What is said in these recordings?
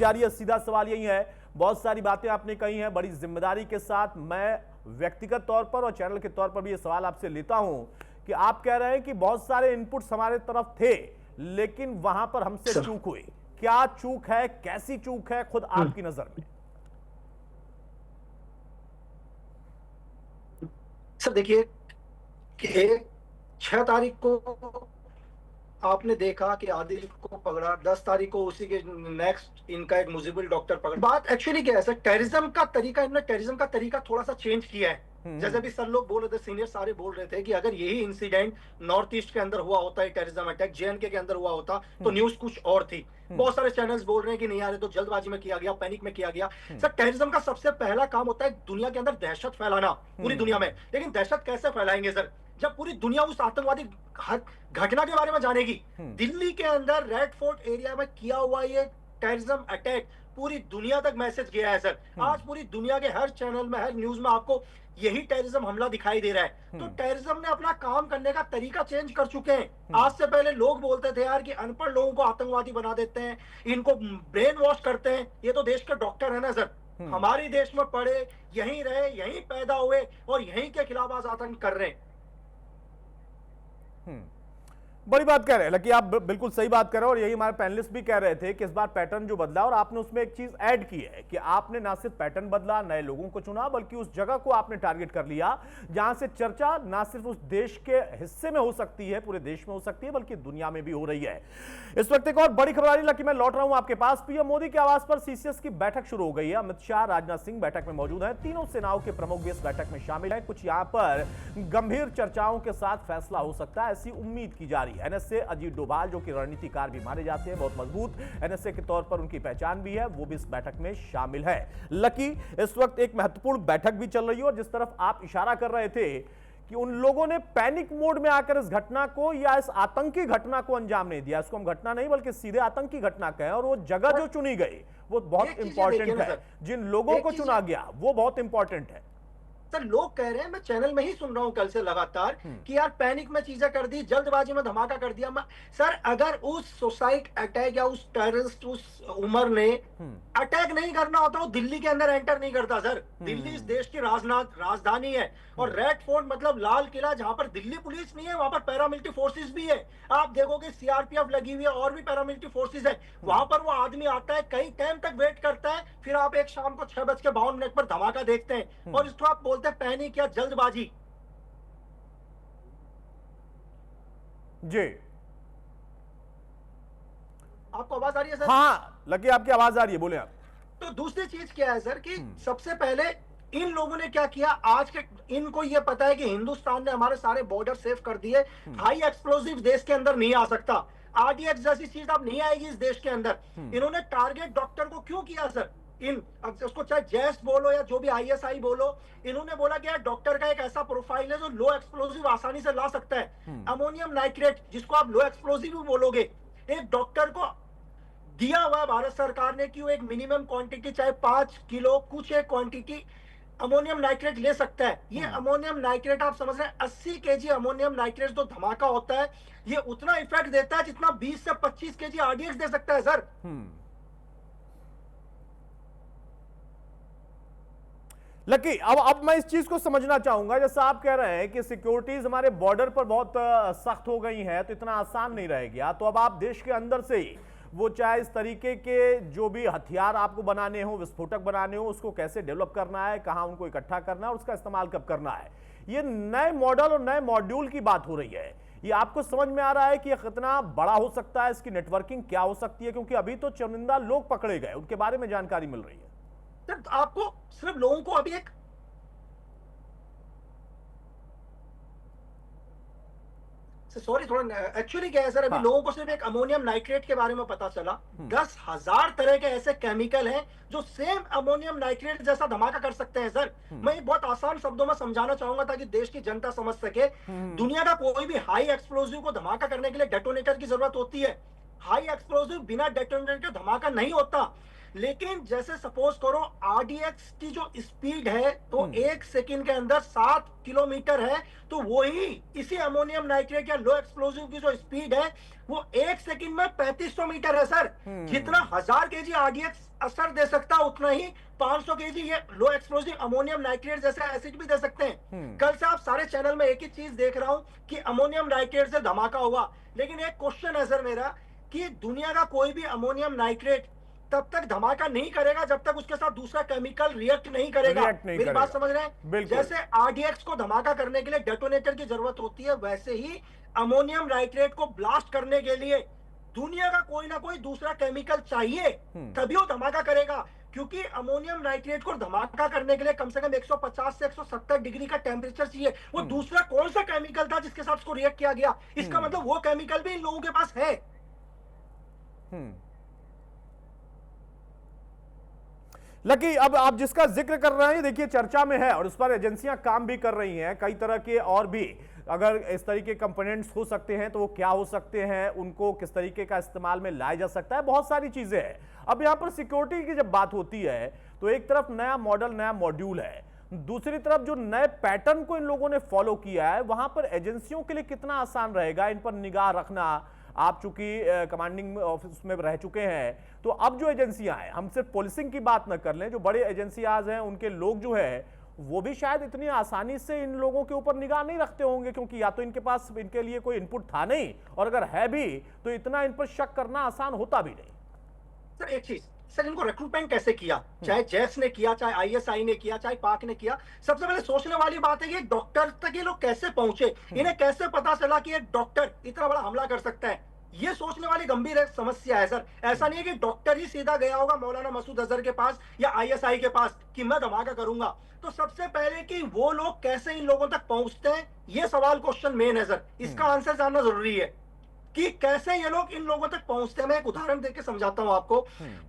जारी है। सीधा सवाल यही है, बहुत सारी बातें आपने कही हैं, बड़ी जिम्मेदारी के साथ मैं व्यक्तिगत तौर पर और चैनल के तौर पर भी ये सवाल आपसे लेता हूं कि आप कह रहे हैं कि बहुत सारे इनपुट्स हमारे तरफ थे, लेकिन वहां पर हमसे चूक हुई। क्या चूक है, कैसी चूक है खुद आपकी नजर में? सर देखिए कि 6 तारीख को आपने देखा कि आदिल को पकड़ा, 10 तारीख को उसी के नेक्स्ट इनका एक मुजिबुल डॉक्टर पकड़ा। बात एक्चुअली क्या है सर, टेररिज्म का तरीका, इन्होंने टेररिज्म का तरीका थोड़ा सा चेंज किया है। जैसे भी सर लोग बोल रहे थे, सीनियर सारे बोल रहे थे कि अगर यही इंसिडेंट नॉर्थ ईस्ट के अंदर हुआ होता है, टेररिज्म अटैक जेएनके के अंदर हुआ होता तो न्यूज कुछ और थी। बहुत सारे चैनल्स बोल रहे हैं कि नहीं यार, तो जल्दबाजी में किया गया, पैनिक में किया गया। सर टेररिज्म का सबसे पहला काम होता है दुनिया के अंदर दहशत फैलाना, पूरी दुनिया में। लेकिन दहशत कैसे फैलाएंगे सर, जब पूरी दुनिया उस आतंकवादी घटना के बारे में जानेगी। दिल्ली के अंदर रेड फोर्ट एरिया में किया हुआ ये टेररिज्म अटैक पूरी दुनिया तक मैसेज गया है सर। आज पूरी दुनिया के हर चैनल में, हर न्यूज में आपको यही टेररिज्म हमला दिखाई दे रहा है। तो टेररिज्म ने अपना काम करने का तरीका चेंज कर चुके हैं। आज से पहले लोग बोलते थे यार कि अनपढ़ लोगों को आतंकवादी बना देते हैं, इनको ब्रेन वॉश करते हैं। ये तो देश के डॉक्टर है ना सर, हमारे देश में पढ़े, यहीं रहे, यहीं पैदा हुए और यहीं के खिलाफ आज आतंक कर रहे हैं। बड़ी बात कह रहे हैं, लकी आप बिल्कुल सही बात कर रहे हैं। और यही हमारे पैनलिस्ट भी कह रहे थे कि इस बार पैटर्न जो बदला, और आपने उसमें एक चीज ऐड की है कि आपने ना सिर्फ पैटर्न बदला, नए लोगों को चुना, बल्कि उस जगह को आपने टारगेट कर लिया जहां से चर्चा ना सिर्फ उस देश के हिस्से में हो सकती है, पूरे देश में हो सकती है, बल्कि दुनिया में भी हो रही है। इस वक्त एक और बड़ी खबर आ रही है, लकी मैं लौट रहा हूं आपके पास। पीएम मोदी के आवास पर सीसीएस की बैठक शुरू हो गई है। अमित शाह, राजनाथ सिंह बैठक में मौजूद हैं। तीनों सेनाओं के प्रमुख भी इस बैठक में शामिल हैं। कुछ यहां पर गंभीर चर्चाओं के साथ फैसला हो सकता है, ऐसी उम्मीद की जा रही है। एनएसए अजीत डोभाल, जो कि रणनीतिकार भी माने जाते हैं, बहुत मजबूत एनएसए के तौर पर उनकी पहचान भी है, वो भी इस बैठक में शामिल है। लकी, इस वक्त एक महत्वपूर्ण बैठक भी चल रही है और जिस तरफ आप इशारा कर रहे थे कि उन लोगों ने पैनिक मोड में आकर इस घटना को या इस आतंकी घटना को अंजाम नहीं दिया, इसको हम घटना नहीं बल्कि सीधे आतंकी घटना कहें, और वो जगह जो चुनी गई वो बहुत इंपॉर्टेंट है। जिन लोगों को चुना गया वो बहुत इंपॉर्टेंट है। सर लोग कह रहे हैं, मैं चैनल में ही सुन रहा हूं कल से लगातार कि यार पैनिक में चीजें कर दी, जल्दबाजी में धमाका कर दिया। सर अगर उस सुसाइड अटैक या उस टेररिस्ट, उस उमर ने अटैक नहीं करना होता, वो दिल्ली के अंदर एंटर नहीं करता सर। दिल्ली इस देश की राजधानी है और रेड फोर्ट मतलब लाल किला, जहां पर दिल्ली पुलिस नहीं है वहां पर पैरामिलिट्री फोर्सेस भी है। आप देखोगे सीआरपीएफ लगी हुई है और भी पैरामिलिट्री फोर्सेस है। वहां पर वो आदमी आता है, कई टाइम तक वेट करता है, फिर आप एक शाम को 6:52 पर धमाका देखते हैं और इसको आप बोलते हैं पैनिक या जल्दबाजी। जी, आपको आवाज आ रही है सर? हाँ लकी, आपकी आवाज आ रही है, बोले आप। तो दूसरी चीज क्या है सर कि सबसे पहले इन लोगों ने क्या किया, आज के इनको ये पता है कि हिंदुस्तान ने हमारे सारे बॉर्डर सेव कर दिए, हाई एक्सप्लोसिव देश के अंदर नहीं आ सकता, आरडीएक्स जैसी चीज अब नहीं आएगी इस देश के अंदर। इन्होंने टारगेट डॉक्टर को क्यों किया सर? उसको चाहे जैस बोलो या जो भी आईएसआई बोलो, इन्होंने बोला कि यार डॉक्टर का एक ऐसा प्रोफाइल है जो लो एक्सप्लोसिव आसानी से ला सकता है। अमोनियम नाइट्रेट, जिसको आप लो एक्सप्लोसिव भी बोलोगे, एक डॉक्टर को दिया हुआ भारत सरकार ने कि वो एक मिनिमम क्वांटिटी, चाहे 5 किलो कुछ एक क्वांटिटी अमोनियम नाइट्रेट ले सकता है। ये अमोनियम नाइट्रेट आप समझ रहे हैं, 80 केजी अमोनियम नाइट्रेट जो धमाका होता है, ये उतना इफेक्ट देता है जितना 20 से 25 केजी आरडीएक्स दे सकता है सर। लकी, अब मैं इस चीज को समझना चाहूंगा, जैसा आप कह रहे हैं कि सिक्योरिटीज हमारे बॉर्डर पर बहुत सख्त हो गई हैं, तो इतना आसान नहीं रह गया। तो अब आप देश के अंदर से ही वो चाहे इस तरीके के जो भी हथियार आपको बनाने हो, विस्फोटक बनाने हो, उसको कैसे डेवलप करना है, कहां उनको इकट्ठा करना है और उसका इस्तेमाल कब करना है, ये नए मॉडल और नए मॉड्यूल की बात हो रही है। ये आपको समझ में आ रहा है कि ये कितना बड़ा हो सकता है, इसकी नेटवर्किंग क्या हो सकती है? क्योंकि अभी तो चुनिंदा लोग पकड़े गए, उनके बारे में जानकारी मिल रही है। सर आपको सिर्फ लोगों को अभी एक सॉरी थोड़ा एक्चुअली क्या है सर, अभी लोगों को सिर्फ एक अमोनियम नाइट्रेट के बारे में पता चला। 10,000 तरह के ऐसे केमिकल हैं जो सेम अमोनियम नाइट्रेट जैसा धमाका कर सकते हैं सर। मैं बहुत आसान शब्दों में समझाना चाहूंगा ताकि देश की जनता समझ सके। दुनिया का कोई भी हाई एक्सप्लोसिव को धमाका करने के लिए डेटोनेटर की जरूरत होती है। हाई एक्सप्लोसिव बिना डेटोनेटर के धमाका नहीं होता। लेकिन जैसे सपोज करो आरडीएक्स की जो स्पीड है तो 1 सेकंड के अंदर 7 किलोमीटर है, तो वही इसी अमोनियम नाइट्रेट या लो एक्सप्लोजिव की जो स्पीड है वो 1 सेकंड में 3500 मीटर है सर। जितना 1000 केजी आरडीएक्स असर दे सकता है उतना ही 500 केजी ये लो एक्सप्लोजिव अमोनियम नाइट्रेट जैसे एसिड भी दे सकते हैं। कल से आप सारे चैनल में एक ही चीज देख रहा हूं कि अमोनियम नाइट्रेट से धमाका हुआ, लेकिन एक क्वेश्चन है सर मेरा कि दुनिया का कोई भी अमोनियम नाइट्रेट तब तक धमाका नहीं करेगा जब तक उसके साथ दूसरा केमिकल रिएक्ट नहीं करेगा। मेरी बात समझ रहे हैं? जैसे आरडीएक्स को धमाका करने के लिए डेटोनेटर की जरूरत होती है, वैसे ही अमोनियम नाइट्रेट को ब्लास्ट करने के लिए दुनिया का कोई ना कोई दूसरा केमिकल चाहिए, तभी वो धमाका करेगा। क्योंकि अमोनियम नाइट्रेट को धमाका करने के लिए कम से कम 150 से 170 डिग्री का टेम्परेचर चाहिए। वो दूसरा कौन सा केमिकल था जिसके साथ उसको रिएक्ट किया गया? इसका मतलब वो केमिकल भी इन लोगों के पास है। लकी, अब आप जिसका जिक्र कर रहे हैं देखिए चर्चा में है और उस पर एजेंसियां काम भी कर रही हैं। कई तरह के और भी अगर इस तरीके कंपोनेंट्स हो सकते हैं तो वो क्या हो सकते हैं, उनको किस तरीके का इस्तेमाल में लाया जा सकता है, बहुत सारी चीजें हैं। अब यहां पर सिक्योरिटी की जब बात होती है तो एक तरफ नया मॉडल, नया मॉड्यूल है, दूसरी तरफ जो नए पैटर्न को इन लोगों ने फॉलो किया है वहां पर एजेंसियों के लिए कितना आसान रहेगा इन पर निगाह रखना। आप चूंकि कमांडिंग ऑफिस में रह चुके हैं, तो अब जो एजेंसियां हैं, हम सिर्फ पुलिसिंग की बात न कर लें, जो बड़े एजेंसियाज हैं उनके लोग जो है वो भी शायद इतनी आसानी से इन लोगों के ऊपर निगाह नहीं रखते होंगे, क्योंकि या तो इनके पास इनके लिए कोई इनपुट था नहीं, और अगर है भी तो इतना इन पर शक करना आसान होता भी नहीं। सर एक चीज, सर इनको रिक्रूटमेंट कैसे किया? चाहे जैस ने किया, चाहे आईएसआई ने किया, चाहे पाक ने किया, सबसे पहले सोचने वाली बात है कि डॉक्टर तक ये लोग कैसे पहुंचे, इन्हें कैसे पता चला कि एक डॉक्टर इतना बड़ा हमला कर सकता है? ये सोचने वाली गंभीर एक समस्या है सर। ऐसा नहीं है कि डॉक्टर ही सीधा गया होगा मौलाना मसूद अजहर के पास या आईएसआई के पास कि मैं धमाका करूंगा। तो सबसे पहले कि वो लोग कैसे इन लोगों तक पहुंचते हैं, ये सवाल क्वेश्चन मेन है सर। इसका आंसर जानना जरूरी है कि कैसे ये लोग इन लोगों तक पहुंचते हैं। मैं एक उदाहरण देकर समझाता हूं आपको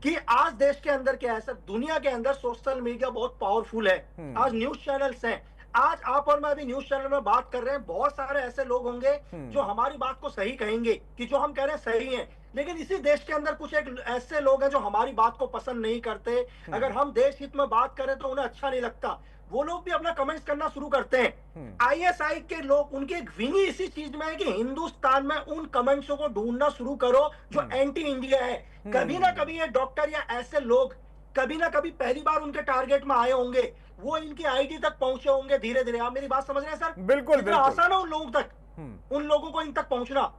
कि आज देश के अंदर क्या है सर, दुनिया के अंदर सोशल मीडिया बहुत पावरफुल है। आज न्यूज चैनल्स हैं, आज आप और मैं अभी न्यूज चैनल में बात कर रहे हैं, बहुत सारे ऐसे लोग होंगे जो हमारी बात को सही कहेंगे कि जो हम कह रहे हैं सही है, लेकिन इसी देश के अंदर कुछ एक ऐसे लोग हैं जो हमारी बात को पसंद नहीं करते। अगर हम देश हित में बात करें तो उन्हें अच्छा नहीं लगता, वो लोग भी अपना कमेंट्स करना शुरू करते हैं। आईएसआई के लोग, उनकी एक विंग ही इसी चीज में है कि हिंदुस्तान में उन कमेंट्सों को ढूंढना शुरू करो जो एंटी इंडिया है। कभी ना कभी ये डॉक्टर या ऐसे लोग कभी ना कभी पहली बार उनके टारगेट में आए होंगे, वो इनकी आईडी तक पहुंचे होंगे धीरे धीरे। आप मेरी बात समझ रहे हैं सर? बिल्कुल बिल्कुल आसान है उन लोगों तक, उन लोगों को इन तक पहुंचना।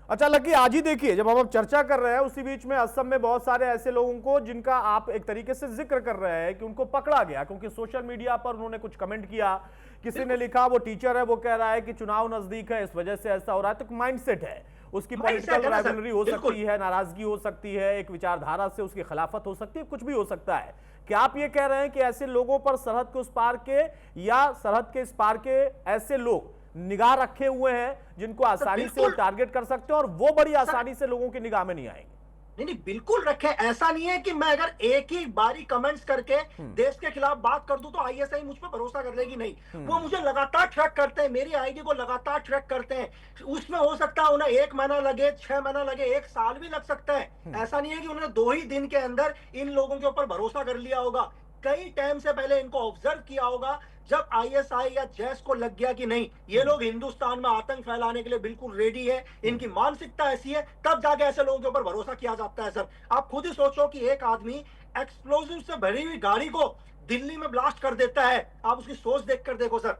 अच्छा लकी, आज ही देखिए जब हम अब चर्चा कर रहे हैं उसी बीच में असम में बहुत सारे ऐसे लोगों को जिनका आप एक तरीके से जिक्र कर रहे हैं कि उनको पकड़ा गया क्योंकि सोशल मीडिया पर उन्होंने कुछ कमेंट किया। किसी ने लिखा, वो टीचर है, वो कह रहा है कि चुनाव नजदीक है इस वजह से ऐसा हो रहा है। तो माइंडसेट है उसकी, पॉलिटिकल राइवलरी हो सकती है, नाराजगी हो सकती है, एक विचारधारा से उसकी खिलाफत हो सकती है, कुछ भी हो सकता है। क्या आप ये कह रहे हैं कि ऐसे लोगों पर सरहद के उस पार के या सरहद के इस पार के ऐसे लोग निगाह रखे हुए हैं जिनको आसानी से वो टारगेट कर सकते हैं और वो बड़ी आसानी से लोगों की निगाह में नहीं आएंगे? नहीं, बिल्कुल रखे। ऐसा नहीं है कि मैं अगर एक ही बारी कमेंट्स करके देश के खिलाफ बात कर दूं तो आईएसआई मुझ पर भरोसा कर लेगी, नहीं। वो मुझे लगातार ट्रैक करते हैं, मेरी आईडी को लगातार ट्रैक करते हैं। उसमें हो सकता है उन्हें 1 महीना लगे, 6 महीना लगे, 1 साल भी लग सकता है। ऐसा नहीं है कि उन्होंने 2 ही दिन के अंदर इन लोगों के ऊपर भरोसा कर लिया होगा। कई टाइम से पहले इनको ऑब्जर्व किया होगा, जब आईएसआई या जैस को लग गया कि नहीं ये लोग हिंदुस्तान में आतंक फैलाने के लिए बिल्कुल रेडी है, इनकी मानसिकता ऐसी है, तब जाके ऐसे लोगों के ऊपर भरोसा किया जाता है सर। आप खुद ही सोचो कि एक आदमी एक्सप्लोजिव से भरी हुई गाड़ी को दिल्ली में ब्लास्ट कर देता है, आप उसकी सोच देखकर देखो सर,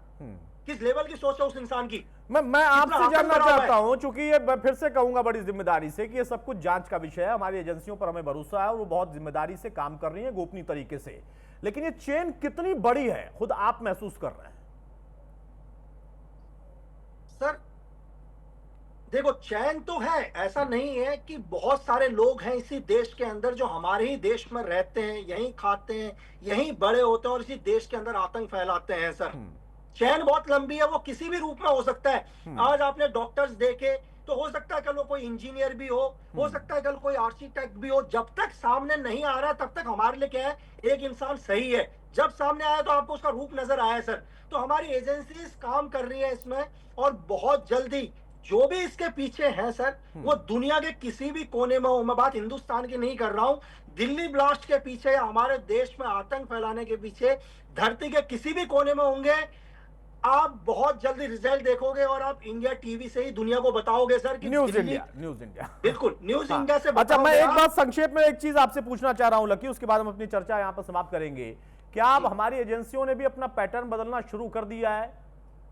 किस लेवल की सोच है उस इंसान की। मैं आपसे जानना चाहता हूं, चूंकि ये मैं फिर से कहूंगा बड़ी जिम्मेदारी से कि ये सब कुछ जांच का विषय है, हमारी एजेंसियों पर हमें भरोसा है और वो बहुत जिम्मेदारी से काम कर रही है, गोपनीय तरीके से। लेकिन ये चेन कितनी बड़ी है खुद आप महसूस कर रहे हैं? सर देखो, चैन तो है, ऐसा नहीं है कि बहुत सारे लोग हैं इसी देश के अंदर जो हमारे ही देश में रहते हैं, यहीं खाते हैं, यहीं बड़े होते हैं और इसी देश के अंदर आतंक फैलाते हैं सर। चैन बहुत लंबी है, वो किसी भी रूप में हो सकता है। आज आपने डॉक्टर्स देखे तो हो सकता है कल वो कोई इंजीनियर भी हो सकता है कल कोई आर्किटेक्ट भी हो। जब तक सामने नहीं आ रहा तब तक हमारे लिए क्या है, एक इंसान सही है। जब सामने आया तो आपको उसका रूप नजर आया सर। तो हमारी एजेंसीज काम कर रही है इसमें और बहुत जल्दी जो भी इसके पीछे हैं सर, वो दुनिया के किसी भी कोने में हो, मैं बात हिंदुस्तान की नहीं कर रहा हूं, दिल्ली ब्लास्ट के पीछे, हमारे देश में आतंक फैलाने के पीछे धरती के किसी भी कोने में होंगे, आप बहुत जल्दी रिजल्ट देखोगे और आप इंडिया टीवी से ही दुनिया को बताओगे सर कि न्यूज दिल्ली, इंडिया बिल्कुल न्यूज इंडिया से अच्छा, बताओगे मैं एक आप। बात संक्षेप में एक चीज आपसे पूछना चाह रहा हूं लकी, उसके बाद हम अपनी चर्चा यहां पर समाप्त करेंगे। क्या अब हमारी एजेंसियों ने भी अपना पैटर्न बदलना शुरू कर दिया है?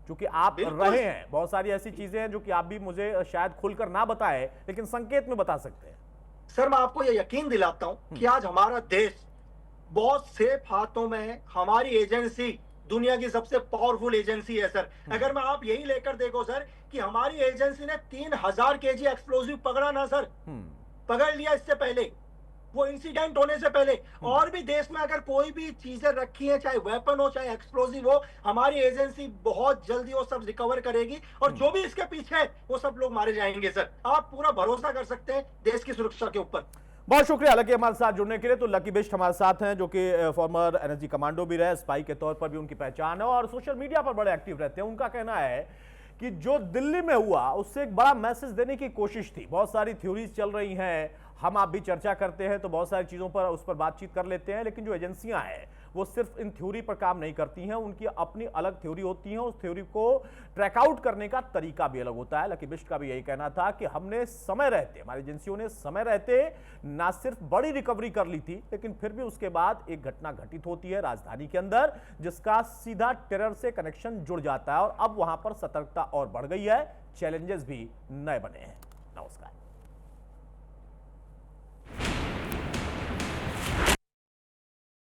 क्योंकि आप बिल्कुल। रहे हैं, बहुत सारी ऐसी चीजें हैं जो कि आप भी मुझे शायद खुलकर ना बताए, लेकिन संकेत में बता सकते हैं। सर मैं आपको यह यकीन दिलाता हूं कि आज हमारा देश बहुत सेफ हाथों में है। हमारी एजेंसी दुनिया की सबसे पावरफुल एजेंसी है सर। अगर मैं आप यही लेकर देखो सर कि हमारी एजेंसी ने 3000 केजी एक्सप्लोजिव पकड़ा ना सर, पकड़ लिया इससे पहले, वो इंसिडेंट होने से पहले। और भी देश में अगर कोई भी चीजें रखी हैं, चाहे वेपन हो चाहे एक्सप्लोजिव हो, हमारी एजेंसी बहुत जल्दी वो सब रिकवर करेगी और जो भी इसके पीछे है वो सब लोग मारे जाएंगे सर। आप पूरा भरोसा कर सकते हैं देश की सुरक्षा के ऊपर। बहुत शुक्रिया लकी हमारे साथ जुड़ने के लिए। तो लकी बिष्ट हमारे साथ हैं, जो कि फॉर्मर एनएसजी कमांडो भी रहे, स्पाई के तौर पर भी उनकी पहचान है और सोशल मीडिया पर बड़े एक्टिव रहते हैं। उनका कहना है कि जो दिल्ली में हुआ उससे एक बड़ा मैसेज देने की कोशिश थी। बहुत सारी थ्योरीज चल रही हैं, हम आप भी चर्चा करते हैं तो बहुत सारी चीज़ों पर उस पर बातचीत कर लेते हैं, लेकिन जो एजेंसियां हैं वो सिर्फ इन थ्योरी पर काम नहीं करती हैं, उनकी अपनी अलग थ्योरी होती हैं। उस थ्योरी को ट्रैक आउट करने का तरीका भी अलग होता है। लकी बिष्ट का भी यही कहना था कि हमने समय रहते, हमारी एजेंसियों ने समय रहते ना सिर्फ बड़ी रिकवरी कर ली थी, लेकिन फिर भी उसके बाद एक घटना घटित होती है राजधानी के अंदर, जिसका सीधा टेरर से कनेक्शन जुड़ जाता है और अब वहां पर सतर्कता और बढ़ गई है, चैलेंजेस भी नए बने हैं। नमस्कार।